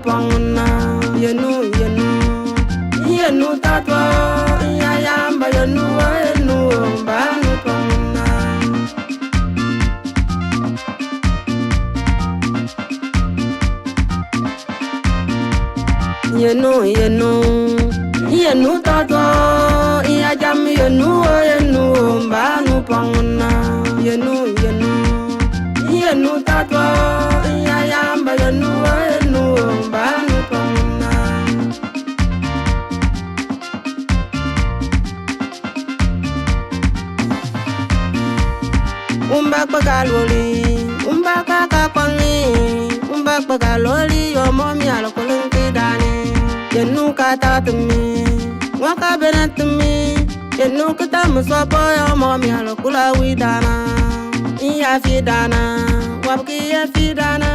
panguna yenu tatwa ya yamba yenu banu panguna yenu tatwa ya jam yenu banu panguna yenu tatwa ya yamba yenu banu panguna umba kakakwangi umba pagaloli yomo mialo kulungi dani yenu katatumi waka benatumi yenu kitamusopo yomo mialo kula widana iya fidana wabki ya fidana